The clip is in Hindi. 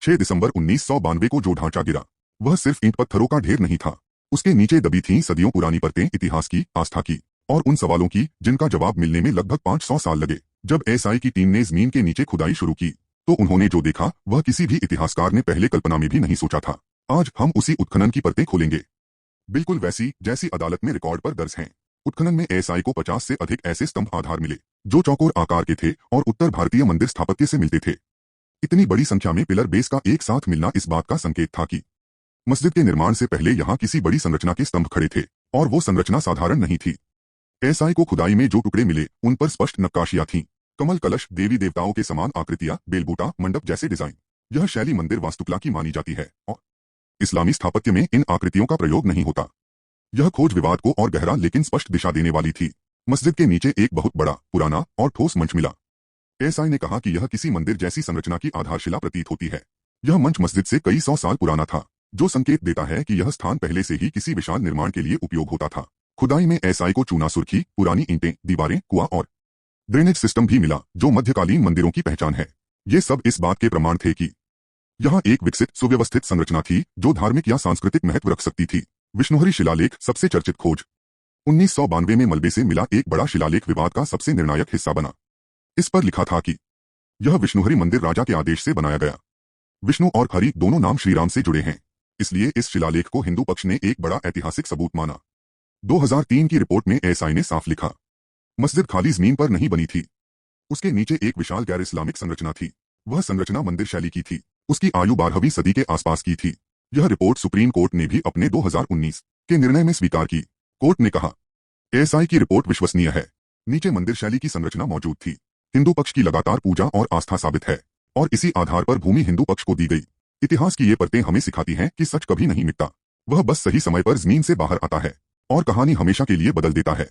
6 दिसंबर 1992 को जो ढांचा गिरा, वह सिर्फ ईंट पत्थरों का ढेर नहीं था। उसके नीचे दबी थीं सदियों पुरानी परतें, इतिहास की, आस्था की और उन सवालों की जिनका जवाब मिलने में लगभग 500 साल लगे। जब एसआई की टीम ने जमीन के नीचे खुदाई शुरू की तो उन्होंने जो देखा वह किसी भी इतिहासकार ने पहले कल्पना में भी नहीं सोचा था। आज हम उसी उत्खनन की परतें खोलेंगे, बिल्कुल वैसी जैसी अदालत में रिकॉर्ड पर दर्ज हैं। उत्खनन में एसआई को 50 से अधिक ऐसे स्तंभ आधार मिले जो चौकोर आकार के थे और उत्तर भारतीय मंदिर स्थापत्य से मिलते थे। इतनी बड़ी संख्या में पिलर बेस का एक साथ मिलना इस बात का संकेत था कि मस्जिद के निर्माण से पहले यहाँ किसी बड़ी संरचना के स्तंभ खड़े थे और वो संरचना साधारण नहीं थी। एसआई को खुदाई में जो टुकड़े मिले उन पर स्पष्ट नक्काशियां थीं, कमल, कलश, देवी देवताओं के समान आकृतियां, बेलबूटा, मंडप जैसे डिजाइन। यह शैली मंदिर वास्तुकला की मानी जाती है और इस्लामी स्थापत्य में इन आकृतियों का प्रयोग नहीं होता। यह खोज विवाद को और गहरा लेकिन स्पष्ट दिशा देने वाली थी। मस्जिद के नीचे एक बहुत बड़ा, पुराना और ठोस मंच मिला। एसआई ने कहा कि यह किसी मंदिर जैसी संरचना की आधारशिला प्रतीत होती है। यह मंच मस्जिद से कई सौ साल पुराना था, जो संकेत देता है कि यह स्थान पहले से ही किसी विशाल निर्माण के लिए उपयोग होता था। खुदाई में एसआई को चूना सुर्खी, पुरानी ईंटें, दीवारें, कुआं और ड्रेनेज सिस्टम भी मिला जो मध्यकालीन मंदिरों की पहचान है। ये सब इस बात के प्रमाण थे कि यहाँ एक विकसित, सुव्यवस्थित संरचना थी जो धार्मिक या सांस्कृतिक महत्व रख सकती थी। विष्णुहरी शिलालेख सबसे चर्चित खोज। 1992 में मलबे से मिला एक बड़ा शिलालेख विवाद का सबसे निर्णायक हिस्सा बना। इस पर लिखा था कि यह विष्णुहरी मंदिर राजा के आदेश से बनाया गया। विष्णु और हरि दोनों नाम श्रीराम से जुड़े हैं, इसलिए इस शिलालेख को हिंदू पक्ष ने एक बड़ा ऐतिहासिक सबूत माना। 2003 की रिपोर्ट में एसआई ने साफ लिखा, मस्जिद खाली जमीन पर नहीं बनी थी। उसके नीचे एक विशाल गैर इस्लामिक संरचना थी। वह संरचना मंदिर शैली की थी। उसकी आयु 12वीं सदी के आसपास की थी। यह रिपोर्ट सुप्रीम कोर्ट ने भी अपने 2019 के निर्णय में स्वीकार की। कोर्ट ने कहा, एसआई की रिपोर्ट विश्वसनीय है। नीचे मंदिर शैली की संरचना मौजूद थी। हिंदू पक्ष की लगातार पूजा और आस्था साबित है और इसी आधार पर भूमि हिंदू पक्ष को दी गई। इतिहास की ये परतें हमें सिखाती हैं कि सच कभी नहीं मिटता, वह बस सही समय पर जमीन से बाहर आता है और कहानी हमेशा के लिए बदल देता है।